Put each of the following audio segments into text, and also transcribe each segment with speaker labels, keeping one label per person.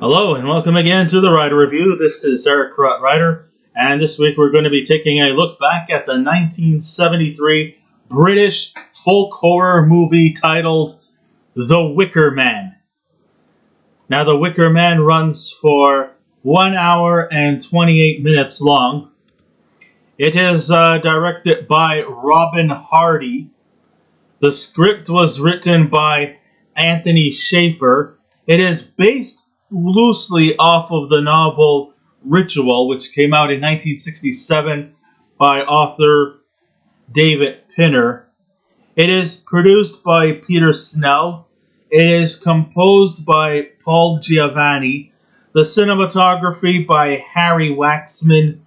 Speaker 1: Hello and welcome again to the Writer Review. This is Eric Writer, and this week we're going to be taking a look back at the 1973 British folk horror movie titled The Wicker Man. Now, The Wicker Man runs for 1 hour and 28 minutes long. It is directed by Robin Hardy. The script was written by Anthony Schaefer. It is based loosely off of the novel Ritual, which came out in 1967 by author David Pinner. It is produced by Peter Snell. It is composed by Paul Giovanni. The cinematography by Harry Waxman.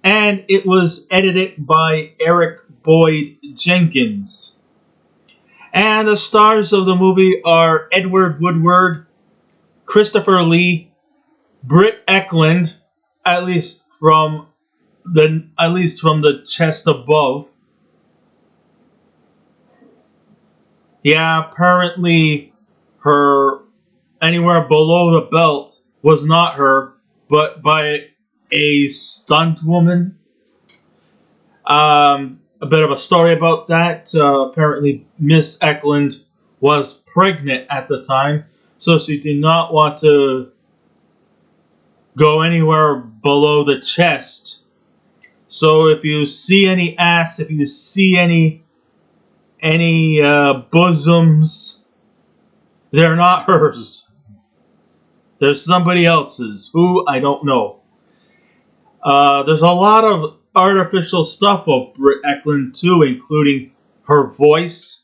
Speaker 1: And it was edited by Eric Boyd Jenkins. And the stars of the movie are Edward Woodward, Christopher Lee, Britt Eklund, at least from the chest above. Yeah, apparently her anywhere below the belt was not her, but by a stunt woman. A bit of a story about that. Apparently Miss Eklund was pregnant at the time, so she did not want to go anywhere below the chest. So if you see any ass, if you see any bosoms, they're not hers. They're somebody else's. Who? I don't know. There's a lot of artificial stuff of Britt Eklund too, including her voice,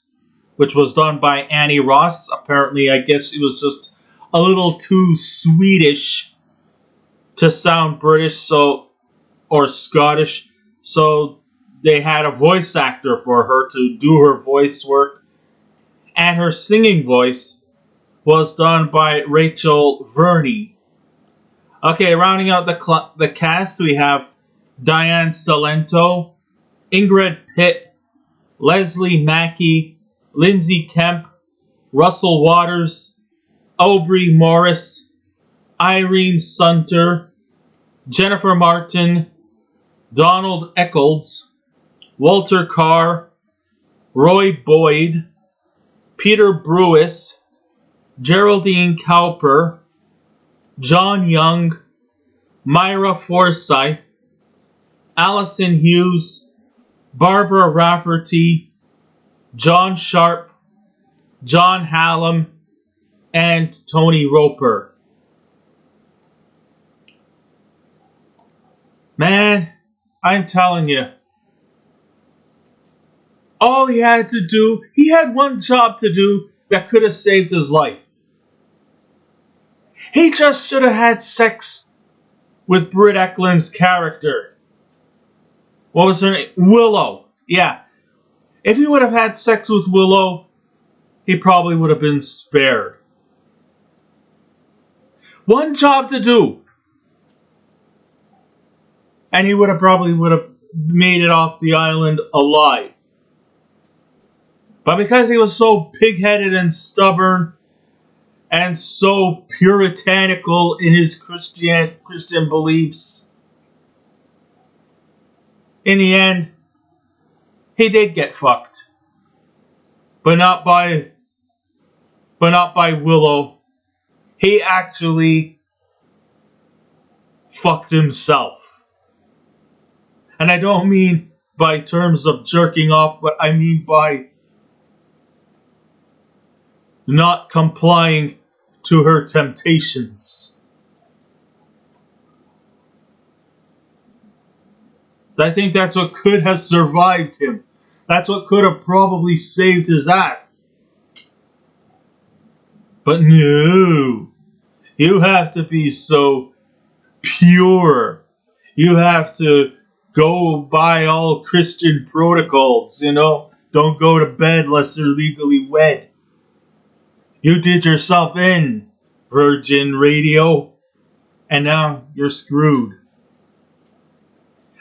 Speaker 1: which was done by Annie Ross. Apparently, I guess she was just a little too Swedish to sound British or Scottish, so they had a voice actor for her to do her voice work. And her singing voice was done by Rachel Verney. Okay, rounding out the cast, we have Diane Cilento, Ingrid Pitt, Leslie Mackie, Lindsay Kemp, Russell Watrers, Aubrey Morris, Irene Sunter, Jennifer Martin, Donald Eccles, Walter Carr, Roy Boyd, Peter Brewis, Geraldine Cowper, John Young, Myra Forsyth, Alison Hughes, Barbara Rafferty, John Sharp, John Hallam, and Tony Roper. Man, I'm telling you, all he had to do, he had one job to do that could have saved his life. He just should have had sex with Britt Eklund's character. What was her name? Willow. Yeah. If he would have had sex with Willow, he probably would have been spared. One job to do, and he would have made it off the island alive. But because he was so pig-headed and stubborn and so puritanical in his Christian beliefs, in the end, he did get fucked. But not by Willow. He actually fucked himself. And I don't mean by terms of jerking off, but I mean by not complying to her temptations. I think that's what could have survived him. That's what could have probably saved his ass. But no, you have to be so pure. You have to go by all Christian protocols, Don't go to bed unless you're legally wed. You did yourself in, Virgin Radio, and now you're screwed.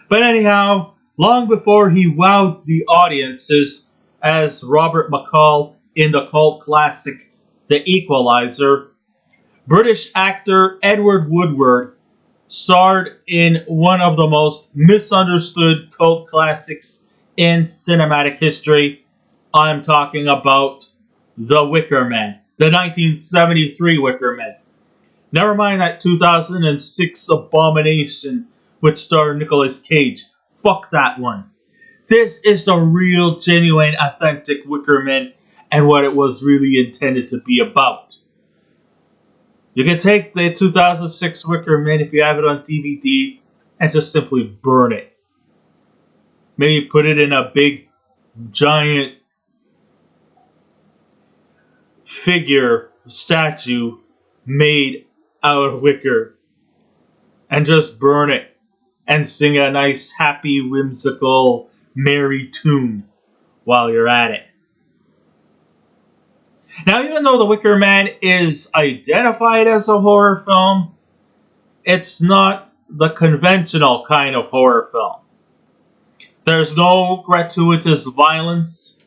Speaker 1: But anyhow, long before he wowed the audiences as Robert McCall in the cult classic The Equalizer, British actor Edward Woodward starred in one of the most misunderstood cult classics in cinematic history. I'm talking about The Wicker Man, the 1973 Wicker Man. Never mind that 2006 abomination which starred Nicolas Cage. Fuck that one. This is the real, genuine, authentic Wicker Man and what it was really intended to be about. You can take the 2006 Wicker Man if you have it on DVD and just simply burn it. Maybe put it in a big, giant figure, statue made out of wicker and just burn it and sing a nice, happy, whimsical, merry tune while you're at it. Now, even though The Wicker Man is identified as a horror film, it's not the conventional kind of horror film. There's no gratuitous violence.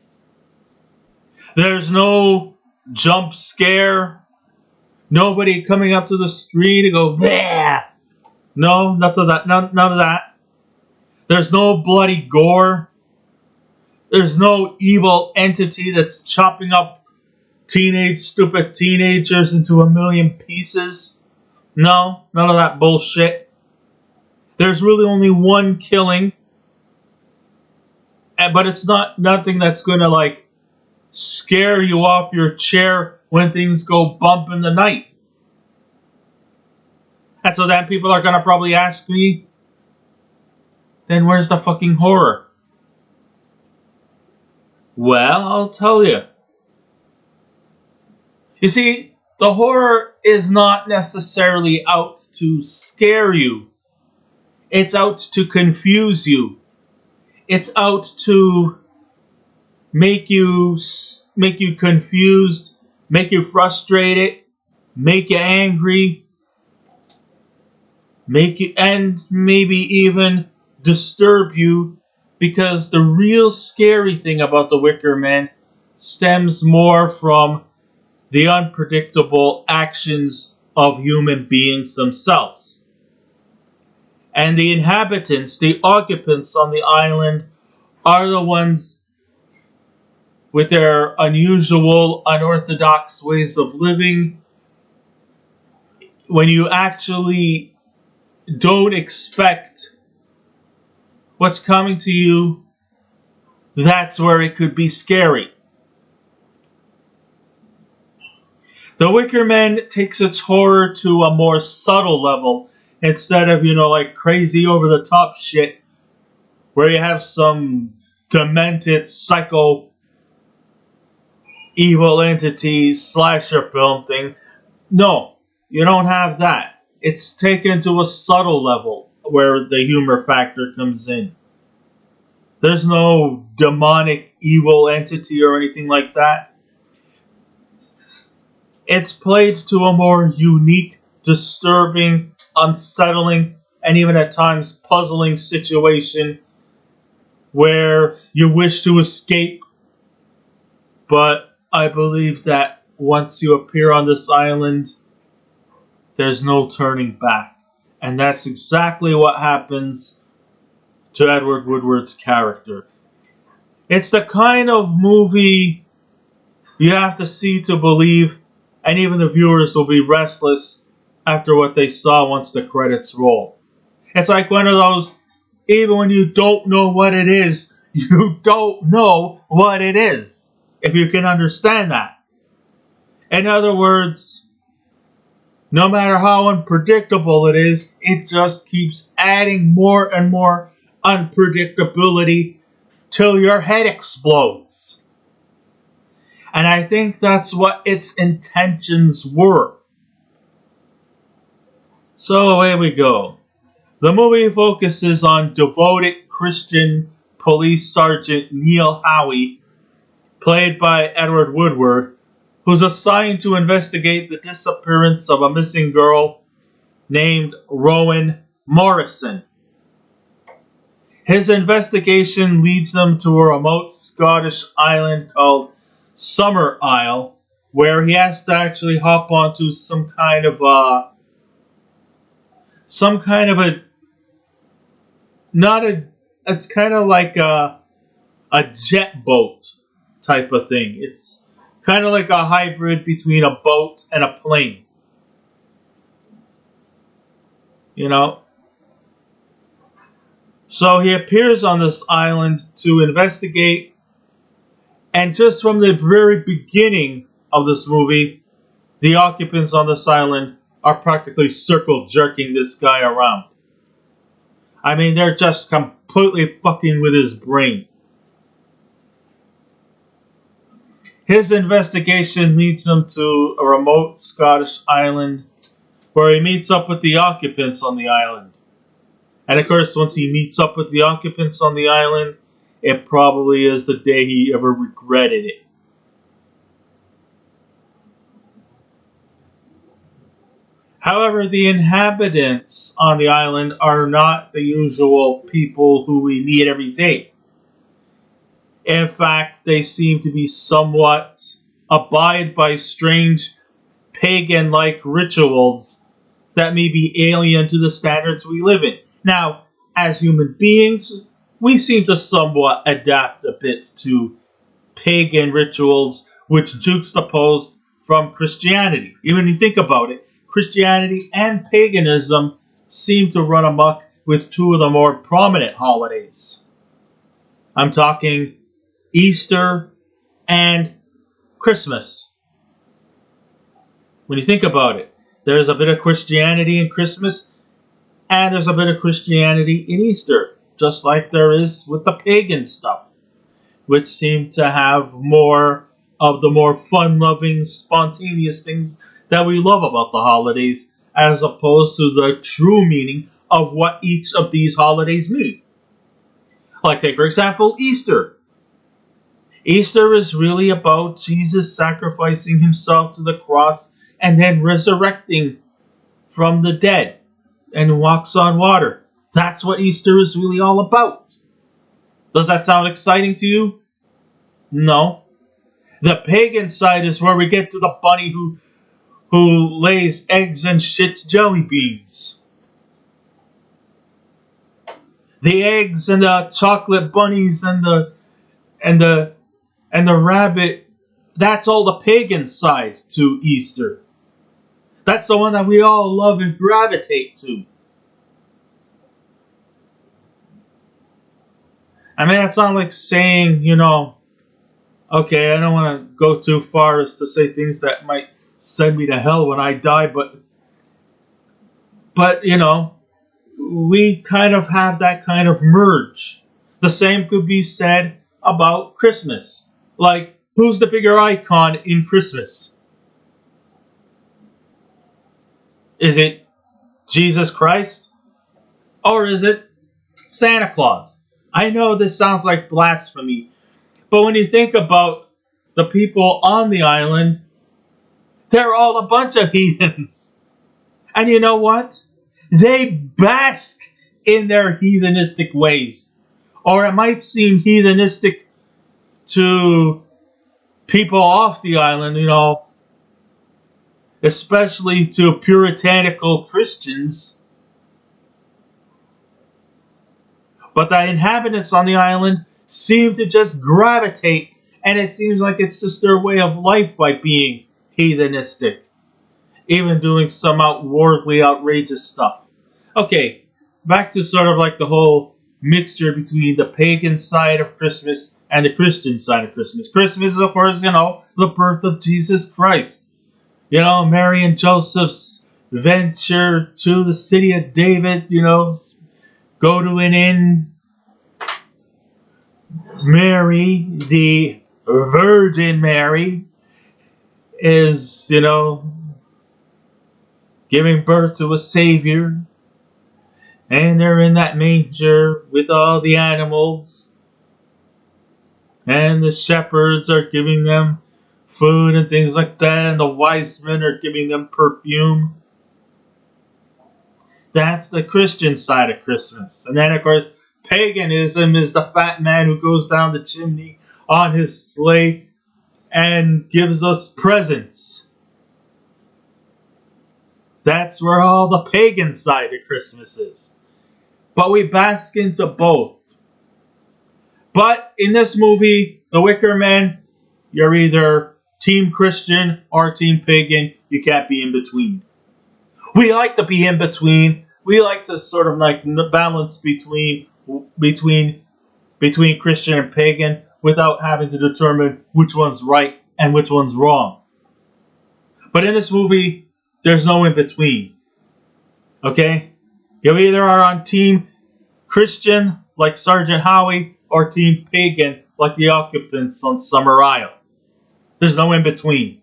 Speaker 1: There's no jump scare. Nobody coming up to the screen to go, bleh! No, none of that. There's no bloody gore. There's no evil entity that's chopping up stupid teenagers into a million pieces. No, none of that bullshit. There's really only one killing. But it's nothing that's going to scare you off your chair when things go bump in the night. And so then people are going to probably ask me, then where's the fucking horror? Well, I'll tell you. You see, the horror is not necessarily out to scare you. It's out to confuse you. It's out to make you confused, make you frustrated, make you angry, and maybe even disturb you, because the real scary thing about the Wicker Man stems more from the unpredictable actions of human beings themselves. And the inhabitants, the occupants on the island, are the ones with their unusual, unorthodox ways of living. When you actually don't expect what's coming to you, that's where it could be scary. The Wicker Man takes its horror to a more subtle level instead of, crazy over the top shit where you have some demented psycho evil entity slasher film thing. No, you don't have that. It's taken to a subtle level where the humor factor comes in. There's no demonic evil entity or anything like that. It's played to a more unique, disturbing, unsettling, and even at times puzzling situation where you wish to escape, but I believe that once you appear on this island, there's no turning back. And that's exactly what happens to Edward Woodward's character. It's the kind of movie you have to see to believe, and even the viewers will be restless after what they saw once the credits roll. It's like one of those, even when you don't know what it is, you don't know what it is, if you can understand that. In other words, no matter how unpredictable it is, it just keeps adding more and more unpredictability till your head explodes. And I think that's what its intentions were. So away we go. The movie focuses on devoted Christian police sergeant Neil Howie, played by Edward Woodward, who's assigned to investigate the disappearance of a missing girl named Rowan Morrison. His investigation leads him to a remote Scottish island called Summer Isle, where he has to actually hop onto some kind of a not a it's kind of like a jet boat type of thing. It's kind of like a hybrid between a boat and a plane. You know? So he appears on this island to investigate, and just from the very beginning of this movie, the occupants on this island are practically circle jerking this guy around. I mean, they're just completely fucking with his brain. His investigation leads him to a remote Scottish island where he meets up with the occupants on the island. And of course, once he meets up with the occupants on the island, it probably is the day he ever regretted it. However, the inhabitants on the island are not the usual people who we meet every day. In fact, they seem to be somewhat abide by strange pagan-like rituals that may be alien to the standards we live in. Now, as human beings, we seem to somewhat adapt a bit to pagan rituals which juxtapose from Christianity. Even when you think about it, Christianity and paganism seem to run amok with two of the more prominent holidays. I'm talking Easter and Christmas. When you think about it, there's a bit of Christianity in Christmas, and there's a bit of Christianity in Easter, just like there is with the pagan stuff, which seem to have more of the more fun-loving, spontaneous things that we love about the holidays, as opposed to the true meaning of what each of these holidays mean. Like, take for example, Easter. Easter is really about Jesus sacrificing himself to the cross and then resurrecting from the dead and walks on water. That's what Easter is really all about. Does that sound exciting to you? No. The pagan side is where we get to the bunny who lays eggs and shits jelly beans. The eggs and the chocolate bunnies and the rabbit, that's all the pagan side to Easter. That's the one that we all love and gravitate to. I mean, it's not like saying, okay, I don't want to go too far as to say things that might send me to hell when I die, but we kind of have that kind of merge. The same could be said about Christmas. Like, who's the bigger icon in Christmas? Is it Jesus Christ? Or is it Santa Claus? I know this sounds like blasphemy, but when you think about the people on the island, they're all a bunch of heathens. And you know what? They bask in their heathenistic ways. Or it might seem heathenistic to people off the island, especially to puritanical Christians. But the inhabitants on the island seem to just gravitate, and it seems like it's just their way of life by being heathenistic. Even doing some outwardly outrageous stuff. Okay, back to sort of like the whole mixture between the pagan side of Christmas and the Christian side of Christmas. Christmas is, of course, the birth of Jesus Christ. Mary and Joseph's venture to the city of David, go to an inn. Mary, the Virgin Mary, is, giving birth to a Savior. And they're in that manger with all the animals. And the shepherds are giving them food and things like that. And the wise men are giving them perfume. That's the Christian side of Christmas. And then, of course, paganism is the fat man who goes down the chimney on his sleigh and gives us presents. That's where all the pagan side of Christmas is. But we bask into both. But in this movie, The Wicker Man, you're either Team Christian or Team Pagan. You can't be in between. We like to be in between. We like to sort of like balance between Christian and pagan without having to determine which one's right and which one's wrong. But in this movie, there's no in between. Okay? You either are on Team Christian, like Sergeant Howie, or Team Pagan, like the occupants on Summer Isle. There's no in between.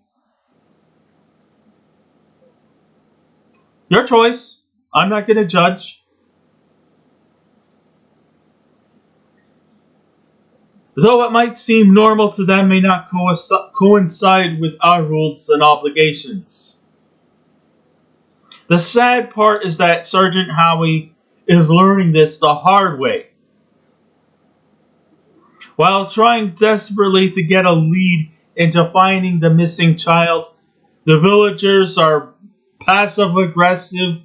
Speaker 1: Your choice. I'm not going to judge. Though it might seem normal to them, may not coincide with our rules and obligations. The sad part is that Sergeant Howie is learning this the hard way. While trying desperately to get a lead into finding the missing child, the villagers are passive-aggressive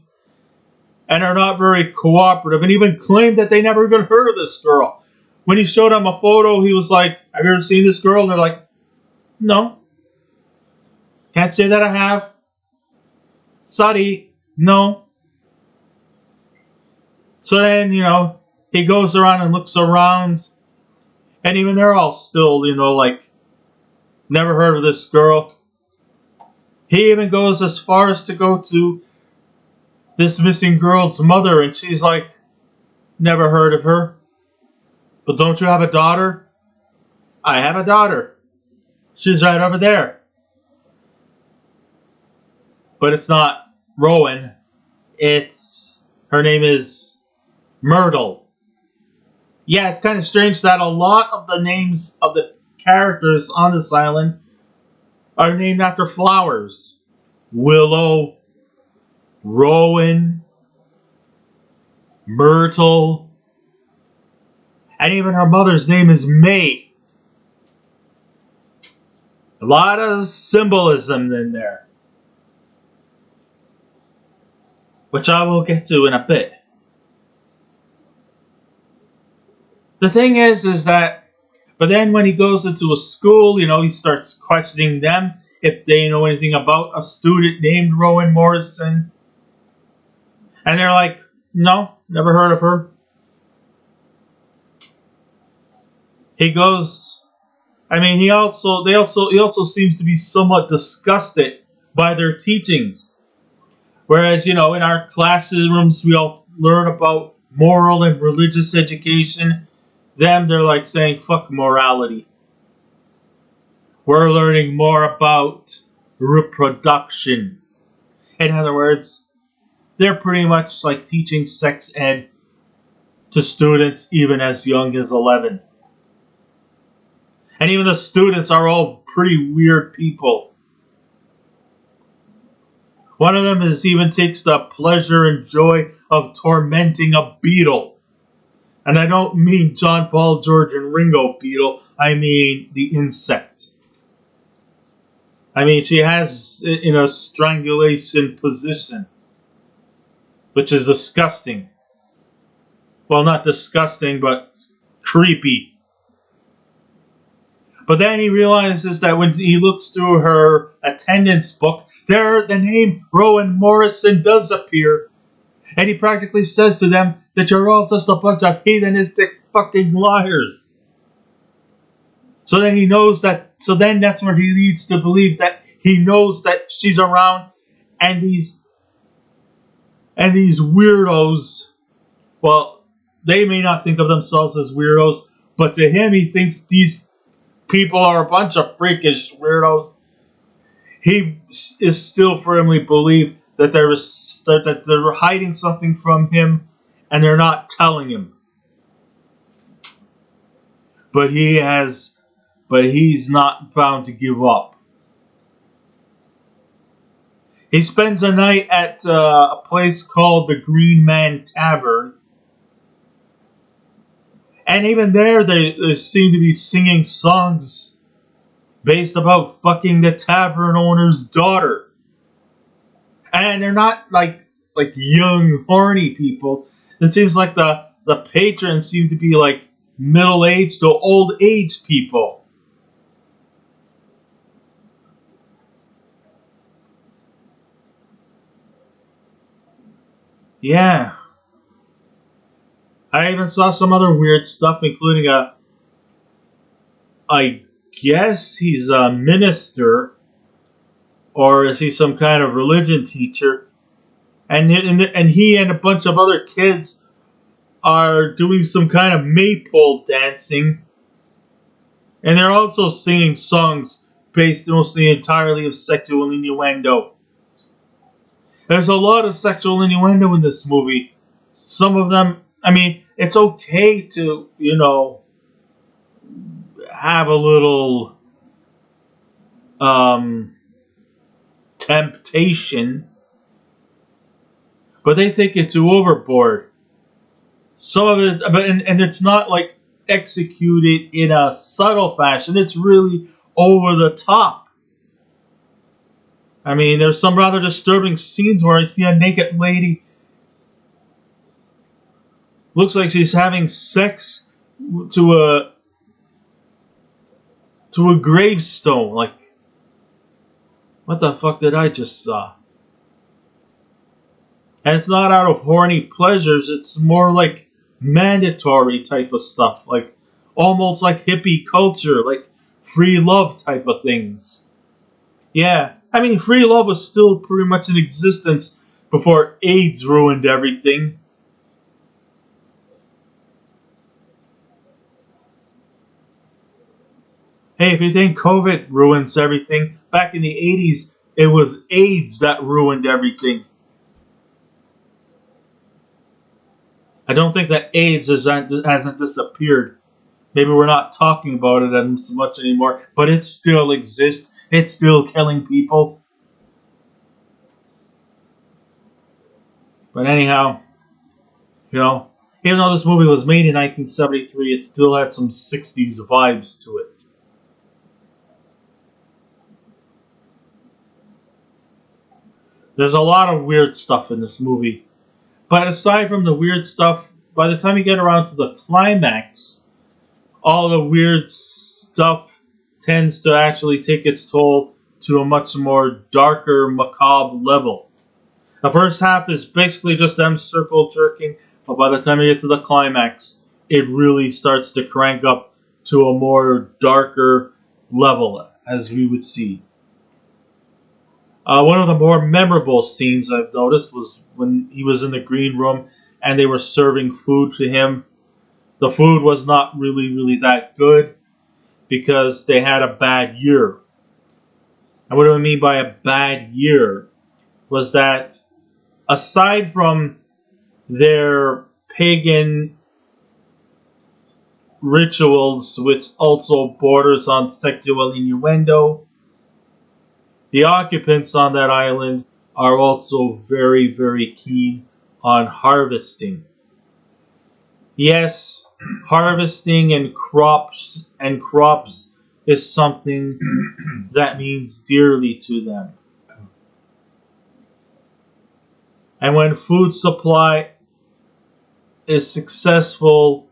Speaker 1: and are not very cooperative, and even claim that they never even heard of this girl. When he showed them a photo, he was like, "Have you ever seen this girl?" And they're like, "No. Can't say that I have. Sorry, no." So then, he goes around and looks around, and even they're all still, like, never heard of this girl. He even goes as far as to go to this missing girl's mother, and she's like, "Never heard of her. But don't you have a daughter?" "I have a daughter. She's right over there." But it's not Rowan. Her name is Myrtle. Yeah, it's kind of strange that a lot of the names of the characters on this island are named after flowers. Willow, Rowan, Myrtle, and even her mother's name is May. A lot of symbolism in there, which I will get to in a bit. The thing is that, but then when he goes into a school, he starts questioning them if they know anything about a student named Rowan Morrison. And they're like, "No, never heard of her." He goes, he also seems to be somewhat disgusted by their teachings. Whereas, in our classrooms, we all learn about moral and religious education. They're like saying, "Fuck morality. We're learning more about reproduction." In other words, they're pretty much like teaching sex ed to students even as young as 11. And even the students are all pretty weird people. One of them even takes the pleasure and joy of tormenting a beetle. And I don't mean John, Paul, George, and Ringo beetle. I mean the insect. She has it in a strangulation position, which is disgusting. Well, not disgusting, but creepy. But then he realizes that when he looks through her attendance book, there the name Rowan Morrison does appear. And he practically says to them that you're all just a bunch of heathenistic fucking liars. So then that's where he leads to believe that he knows that she's around, and these weirdos, well, they may not think of themselves as weirdos, but to him he thinks these people are a bunch of freakish weirdos. He is still firmly believed that they're hiding something from him, and they're not telling him. But he's not bound to give up. He spends a night at a place called the Green Man Tavern. And even there, they seem to be singing songs based about fucking the tavern owner's daughter. And they're not like young, horny people. It seems like the patrons seem to be like middle-aged to old-age people. Yeah. I even saw some other weird stuff, including I guess he's a minister, or is he some kind of religion teacher? And he and a bunch of other kids are doing some kind of maypole dancing, and they're also singing songs based mostly entirely of sexual innuendo. There's a lot of sexual innuendo in this movie. Some of them, I mean, it's okay to, have a little temptation, but they take it too overboard. Some of it, and it's not like executed in a subtle fashion. It's really over the top. I mean, there's some rather disturbing scenes where I see a naked lady. Looks like she's having sex to a gravestone. Like, what the fuck did I just saw? And it's not out of horny pleasures. It's more like mandatory type of stuff. Like, almost like hippie culture. Like, free love type of things. Yeah. I mean, free love was still pretty much in existence before AIDS ruined everything. Hey, if you think COVID ruins everything, back in the 80s, it was AIDS that ruined everything. I don't think that AIDS hasn't disappeared. Maybe we're not talking about it as much anymore, but it still exists. It's still killing people. But anyhow, even though this movie was made in 1973, it still had some 60s vibes to it. There's a lot of weird stuff in this movie. But aside from the weird stuff, by the time you get around to the climax, all the weird stuff tends to actually take its toll to a much more darker, macabre level. The first half is basically just them circle jerking, but by the time you get to the climax, it really starts to crank up to a more darker level, as we would see. One of the more memorable scenes I've noticed was when he was in the green room and they were serving food to him. The food was not really that good because they had a bad year. And what do I mean by a bad year was that aside from their pagan rituals, which also borders on sexual innuendo, the occupants on that island are also very keen on harvesting. Yes, harvesting and crops is something that means dearly to them. And when food supply is successful,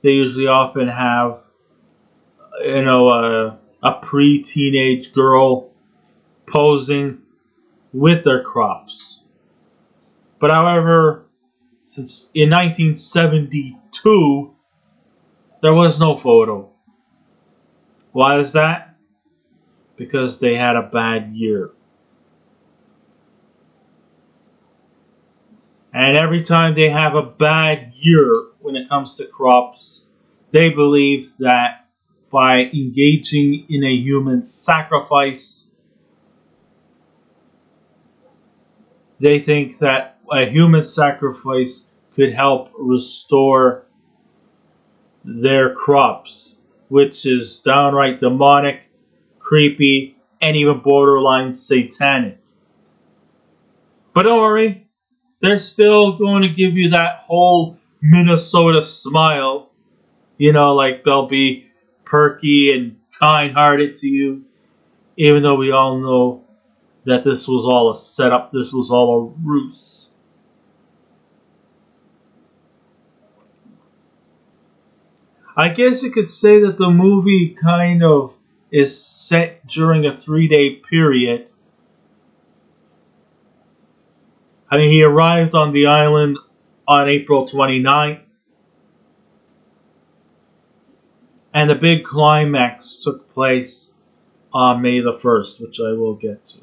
Speaker 1: they usually often have, a pre-teenage girl posing with their crops. But however, since in 1972, there was no photo. Why is that? Because they had a bad year. And every time they have a bad year when it comes to crops, they believe that by engaging in a human sacrifice, they think that a human sacrifice could help restore their crops, which is downright demonic, creepy, and even borderline satanic. But don't worry, they're still going to give you that whole Minnesota smile. Like they'll be perky and kind-hearted to you. even though we all know that this was all a setup, this was all a ruse. I guess you could say that the movie kind of is set during a 3-day period. I mean, he arrived on the island on April 29th, and the big climax took place on May the 1st, which I will get to.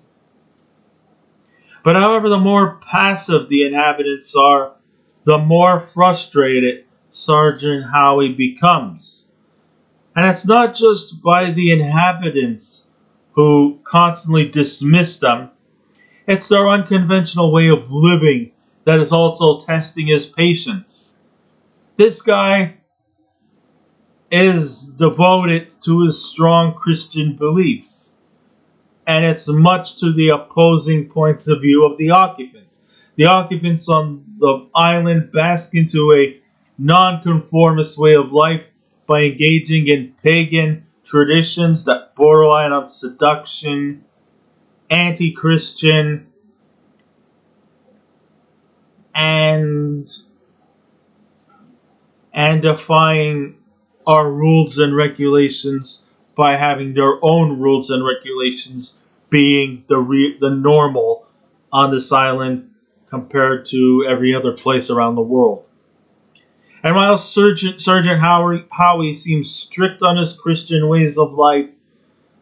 Speaker 1: But however, the more passive the inhabitants are, the more frustrated Sergeant Howie becomes. And it's not just by the inhabitants who constantly dismiss them, it's their unconventional way of living that is also testing his patience. This guy is devoted to his strong Christian beliefs, and it's much to the opposing points of view of the occupants. The occupants on the island bask into a nonconformist way of life by engaging in pagan traditions that borderline on seduction, anti-Christian, and defying our rules and regulations by having their own rules and regulations being the normal on this island compared to every other place around the world. And while Sergeant Howie seems strict on his Christian ways of life,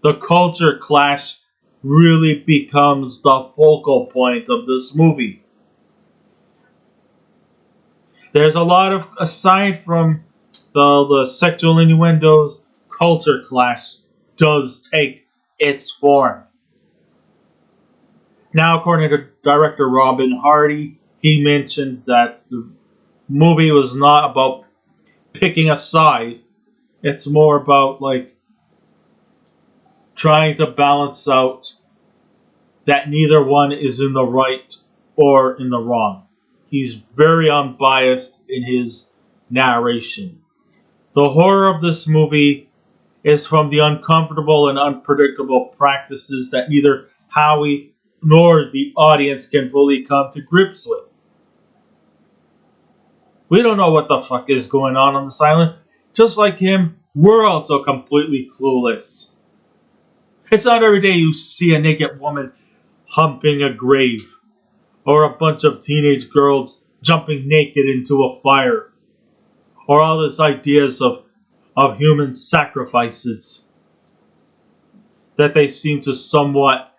Speaker 1: the culture clash really becomes the focal point of this movie. There's a lot of, aside from the sexual innuendos, culture clash does take its form. Now, according to director Robin Hardy, he mentioned that the movie was not about picking a side. It's more about trying to balance out that neither one is in the right or in the wrong. He's very unbiased in his narration. The horror of this movie is from the uncomfortable and unpredictable practices that neither Howie nor the audience can fully come to grips with. We don't know what the fuck is going on this island. Just like him, we're also completely clueless. It's not every day you see a naked woman humping a grave, or a bunch of teenage girls jumping naked into a fire, or all these ideas of human sacrifices that they seem to somewhat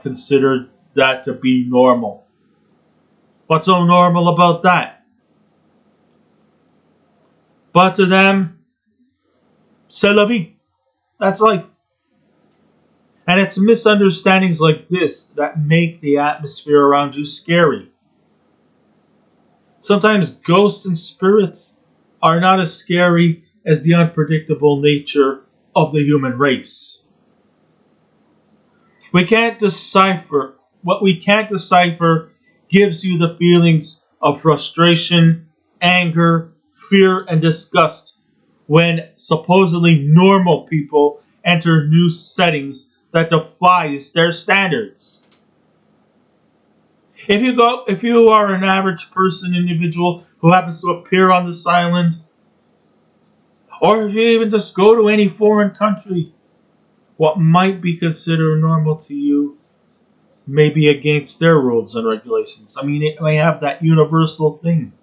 Speaker 1: consider that to be normal. What's so normal about that? But to them, c'est la vie. That's life. And it's misunderstandings like this that make the atmosphere around you scary. Sometimes ghosts and spirits are not as scary as the unpredictable nature of the human race. What we can't decipher gives you the feelings of frustration, anger, fear, and disgust when supposedly normal people enter new settings that defies their standards. If you are an average person, individual who happens to appear on this island, or if you even just go to any foreign country, what might be considered normal to you may be against their rules and regulations. I mean, it may have that universal thing.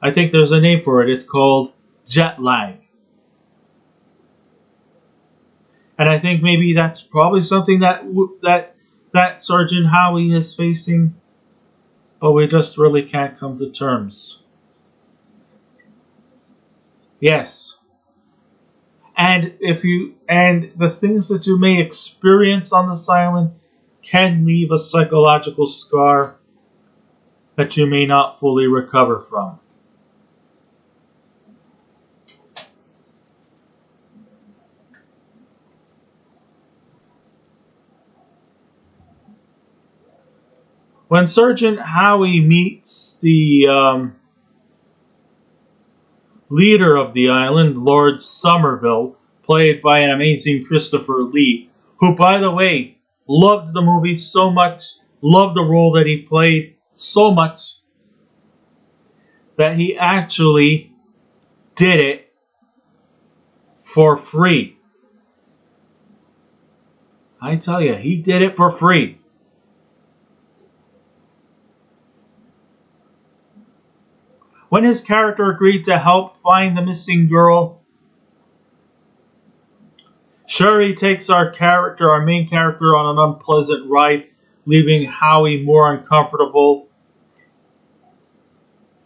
Speaker 1: I think there's a name for it. It's called jet lag. And I think maybe that's probably something that Sergeant Howie is facing, but we just really can't come to terms. Yes. And the things that you may experience on this island can leave a psychological scar that you may not fully recover from. When Sergeant Howie meets the leader of the island, Lord Somerville, played by an amazing Christopher Lee, who, by the way, loved the movie so much, loved the role that he played so much, that he actually did it for free. I tell you, he did it for free. When his character agreed to help find the missing girl, sure, he takes our main character, on an unpleasant ride, leaving Howie more uncomfortable.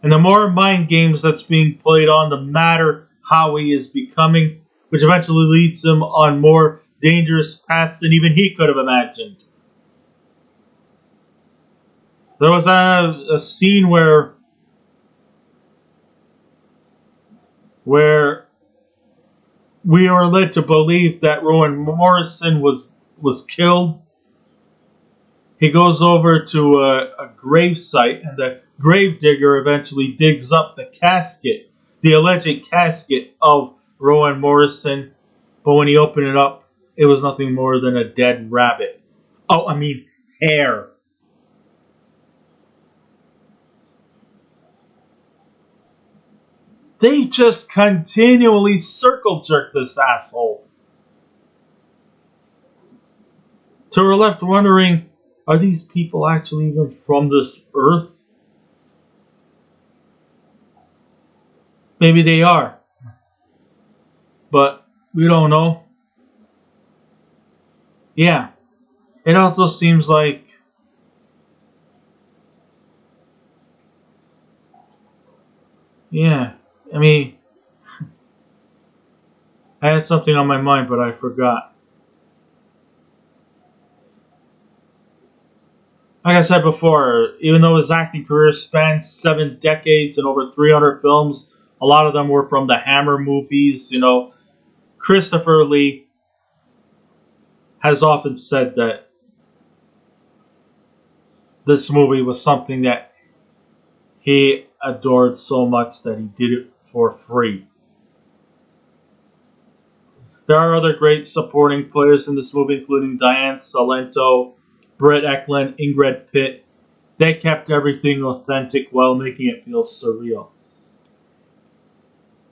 Speaker 1: And the more mind games that's being played on, the madder Howie is becoming, which eventually leads him on more dangerous paths than even he could have imagined. There was a scene where we are led to believe that Rowan Morrison was killed. He goes over to a grave site, and the gravedigger eventually digs up the casket, the alleged casket of Rowan Morrison. But when he opened it up, it was nothing more than a dead rabbit. Hair. They just continually circle jerk this asshole. So we're left wondering, are these people actually even from this earth? Maybe they are. But we don't know. Yeah. It also seems like I had something on my mind, but I forgot. Like I said before, even though his acting career spans 7 decades and over 300 films, a lot of them were from the Hammer movies. Christopher Lee has often said that this movie was something that he adored so much that he did it for free. There are other great supporting players in this movie, including Diane, Cilento, Britt, Eklund, Ingrid, Pitt. They kept everything authentic while making it feel surreal.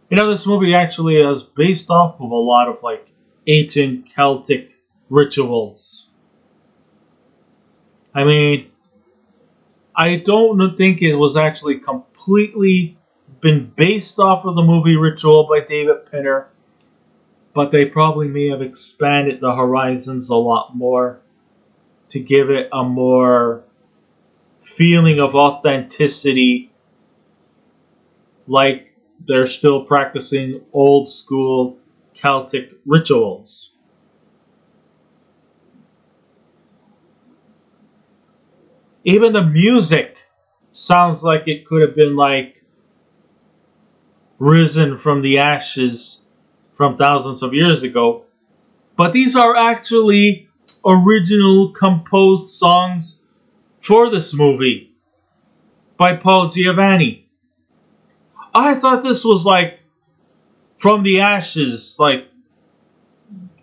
Speaker 1: This movie actually is based off of a lot of ancient Celtic rituals. I don't think it was actually completely been based off of the movie Ritual by David Pinner, but they probably may have expanded the horizons a lot more to give it a more feeling of authenticity, like they're still practicing old school Celtic rituals. Even the music sounds like it could have been risen from the ashes from thousands of years ago. But these are actually original composed songs for this movie by Paul Giovanni. I thought this was from the ashes,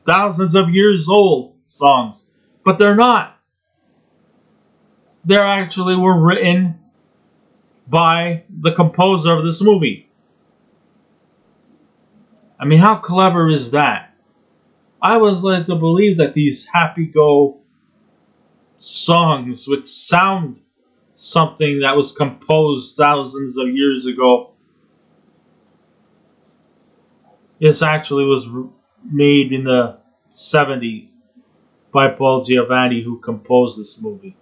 Speaker 1: thousands of years old songs. But they're not. They actually were written by the composer of this movie. How clever is that? I was led to believe that these happy-go songs would sound something that was composed thousands of years ago. This actually was made in the 70s by Paul Giovanni, who composed this movie.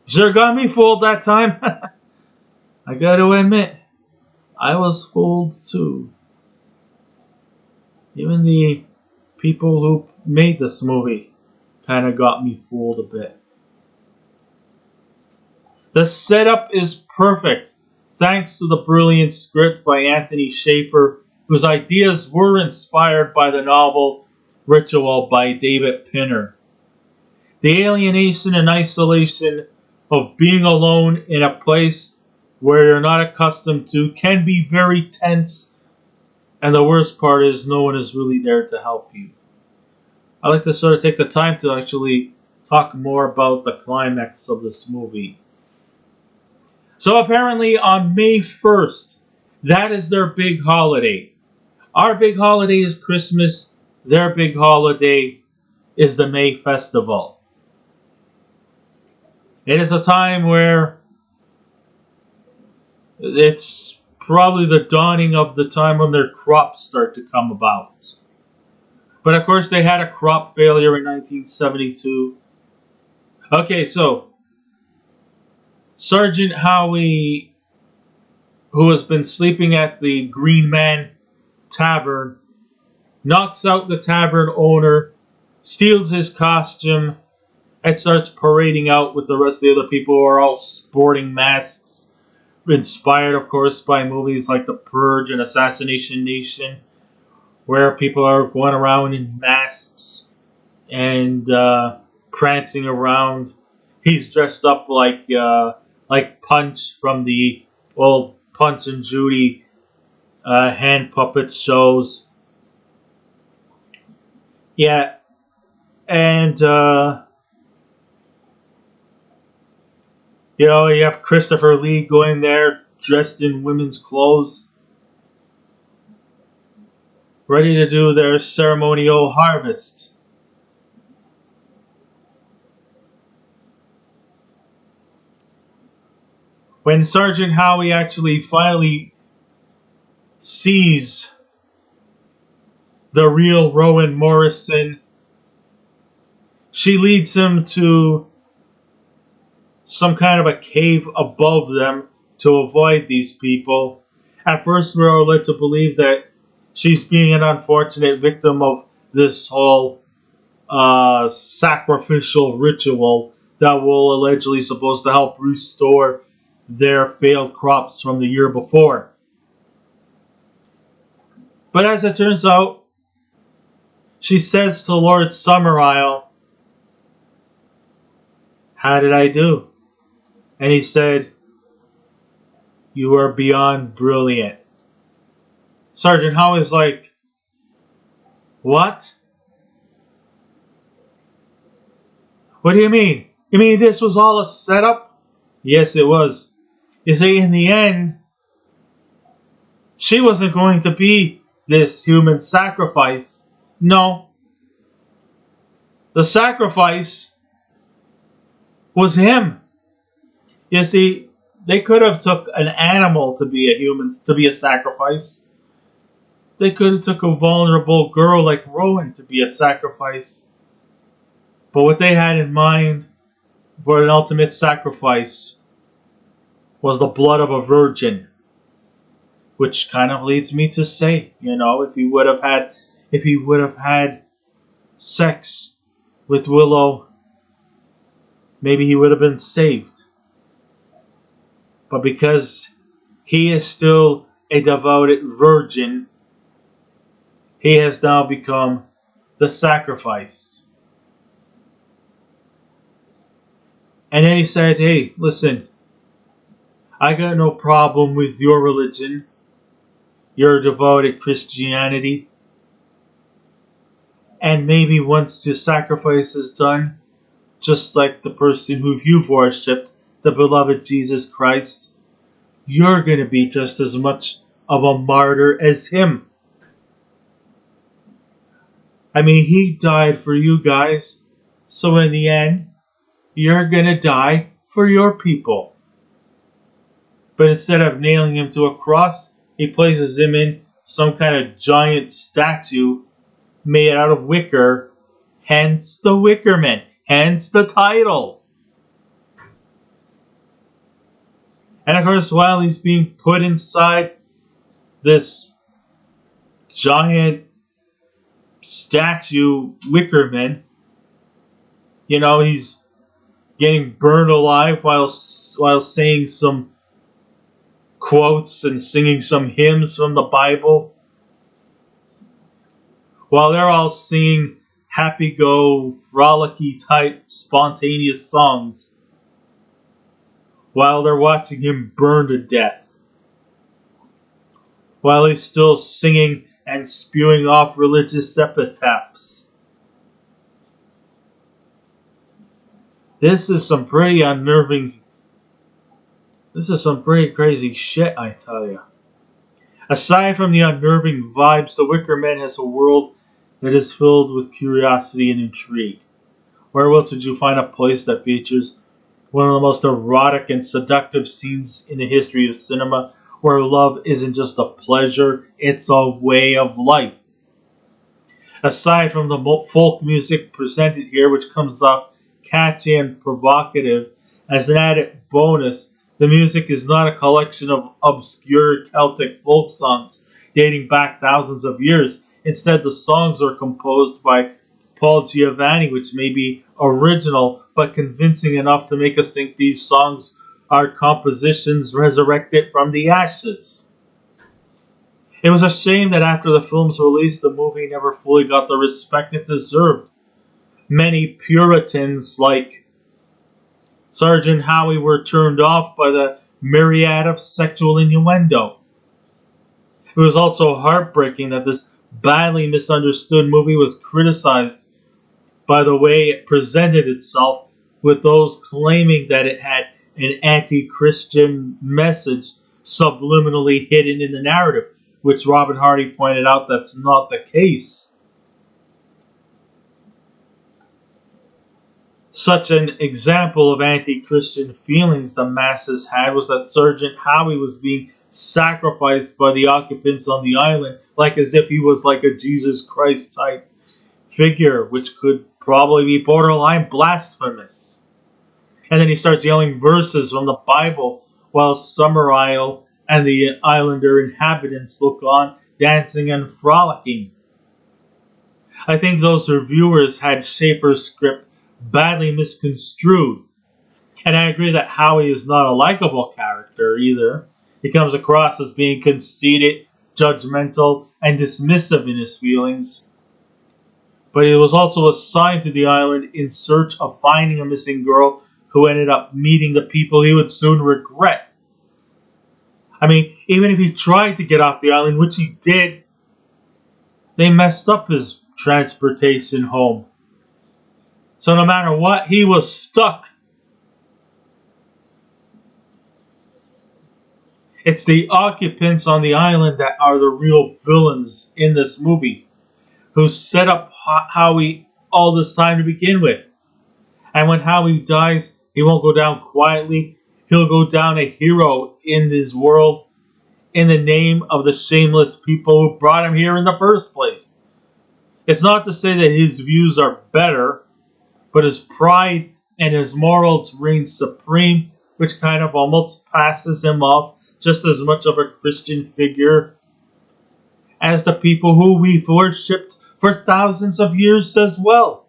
Speaker 1: Sure got me fooled that time. I gotta admit, I was fooled too. Even the people who made this movie kind of got me fooled a bit. The setup is perfect, thanks to the brilliant script by Anthony Schaefer, whose ideas were inspired by the novel Ritual by David Pinner. The alienation and isolation of being alone in a place where you're not accustomed to can be very tense And the worst part is no one is really there to help you. I like to sort of take the time to actually talk more about the climax of this movie. So apparently on May 1st, that is their big holiday. Our big holiday is Christmas. Their big holiday is the May Festival. It is a time where it's probably the dawning of the time when their crops start to come about. But of course, they had a crop failure in 1972. Okay, so Sergeant Howie, who has been sleeping at the Green Man Tavern, knocks out the tavern owner, steals his costume, and starts parading out with the rest of the other people who are all sporting masks. Inspired, of course, by movies like The Purge and Assassination Nation, where people are going around in masks and prancing around. He's dressed up like Punch from the old Punch and Judy hand puppet shows. Yeah, and you have Christopher Lee going there dressed in women's clothes, ready to do their ceremonial harvest. When Sergeant Howie actually finally sees the real Rowan Morrison, she leads him to some kind of a cave above them to avoid these people. At first, we are led to believe that she's being an unfortunate victim of this whole sacrificial ritual that will allegedly supposed to help restore their failed crops from the year before. But as it turns out, she says to Lord Summerisle, "How did I do?" And he said, "You are beyond brilliant." Sergeant Howie's like, "What? What do you mean? You mean this was all a setup?" Yes, it was. You see, in the end, she wasn't going to be this human sacrifice. No. The sacrifice was him. You see, they could have took an animal to be a human, to be a sacrifice. They could have took a vulnerable girl like Rowan to be a sacrifice. But what they had in mind for an ultimate sacrifice was the blood of a virgin. Which kind of leads me to say, if he would have had sex with Willow, maybe he would have been saved. But because he is still a devoted virgin, he has now become the sacrifice. And then he said, "Hey, listen, I got no problem with your religion, your devoted Christianity. And maybe once the sacrifice is done, just like the person who you've worshipped, the beloved Jesus Christ, you're going to be just as much of a martyr as him. I mean, he died for you guys, so in the end, you're going to die for your people." But instead of nailing him to a cross, he places him in some kind of giant statue made out of wicker, hence the Wicker Man, hence the title. And of course, while he's being put inside this giant statue Wicker Man, he's getting burned alive while saying some quotes and singing some hymns from the Bible. While they're all singing happy-go, frolicky type, spontaneous songs. While they're watching him burn to death. while he's still singing and spewing off religious epitaphs. This is some pretty unnerving. This is some pretty crazy shit, I tell you. Aside from the unnerving vibes, the Wicker Man has a world that is filled with curiosity and intrigue. Where else would you find a place that features one of the most erotic and seductive scenes in the history of cinema, where love isn't just a pleasure, it's a way of life? Aside from the folk music presented here, which comes off catchy and provocative, as an added bonus, the music is not a collection of obscure Celtic folk songs dating back thousands of years. Instead, the songs are composed by Paul Giovanni, which may be original but convincing enough to make us think these songs are compositions resurrected from the ashes. It was a shame that after the film's release, the movie never fully got the respect it deserved. Many Puritans like Sergeant Howie were turned off by the myriad of sexual innuendo. It was also heartbreaking that this badly misunderstood movie was criticized by the way it presented itself, with those claiming that it had an anti-Christian message subliminally hidden in the narrative, which Robin Hardy pointed out that's not the case. Such an example of anti-Christian feelings the masses had was that Sergeant Howie was being sacrificed by the occupants on the island, like as if he was like a Jesus Christ type figure, which could probably be borderline blasphemous. And then he starts yelling verses from the Bible while Summerisle and the islander inhabitants look on, dancing and frolicking. I think those reviewers had Schaefer's script badly misconstrued. And I agree that Howie is not a likable character either. He comes across as being conceited, judgmental, and dismissive in his feelings. But he was also assigned to the island in search of finding a missing girl who ended up meeting the people he would soon regret. I mean, even if he tried to get off the island, which he did, they messed up his transportation home. So no matter what, he was stuck. It's the occupants on the island that are the real villains in this movie, who set up Howie all this time to begin with. And when Howie dies, he won't go down quietly. He'll go down a hero in this world in the name of the shameless people who brought him here in the first place. It's not to say that his views are better, but his pride and his morals reign supreme, which kind of almost passes him off just as much of a Christian figure as the people who we've worshipped for thousands of years as well.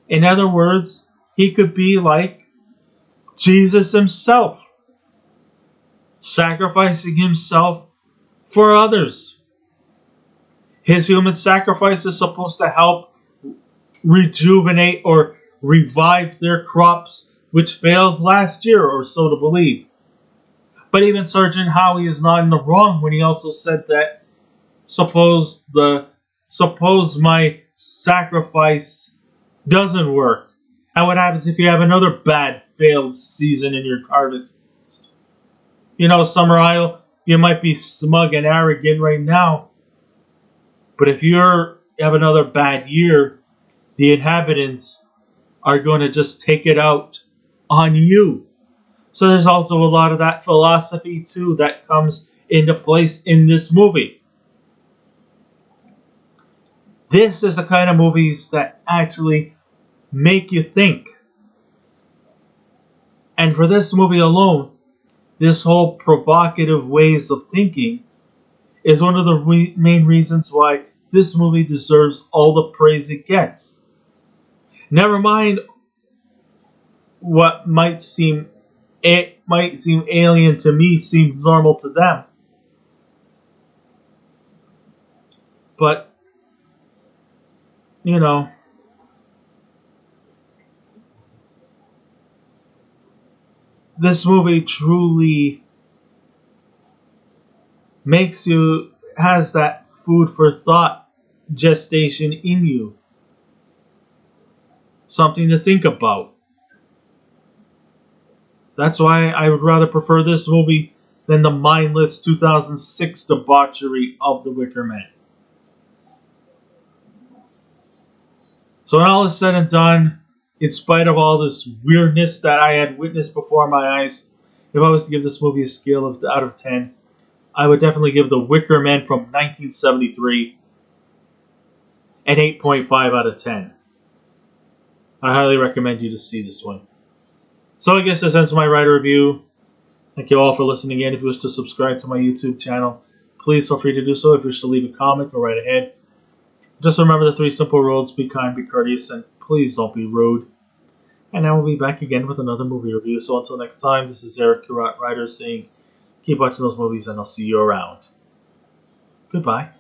Speaker 1: In other words, he could be like Jesus himself, sacrificing himself for others. His human sacrifice is supposed to help rejuvenate or revive their crops, which failed last year, or so to believe. But even Sergeant Howie is not in the wrong when he also said that suppose my sacrifice doesn't work. And what happens if you have another bad failed season in your harvest? You know, Summerisle, you might be smug and arrogant right now, but if you have another bad year, the inhabitants are going to just take it out on you. So there's also a lot of that philosophy too that comes into place in this movie. This is the kind of movies that actually make you think. And for this movie alone, this whole provocative ways of thinking is one of the main reasons why this movie deserves all the praise it gets. Never mind what might seem alien to me, seems normal to them. But, you know, this movie truly has that food for thought gestation in you. Something to think about. That's why I would rather prefer this movie than the mindless 2006 debauchery of The Wicker Man. So when all is said and done, in spite of all this weirdness that I had witnessed before my eyes, if I was to give this movie a scale out of 10, I would definitely give The Wicker Man from 1973 an 8.5 out of 10. I highly recommend you to see this one. So I guess this ends my writer review. Thank you all for listening in. If you wish to subscribe to my YouTube channel, please feel free to do so. If you wish to leave a comment, go right ahead. Just remember the 3 simple rules: be kind, be courteous, and please don't be rude. And I will be back again with another movie review. So until next time, this is Eric Currat Writer saying, keep watching those movies and I'll see you around. Goodbye.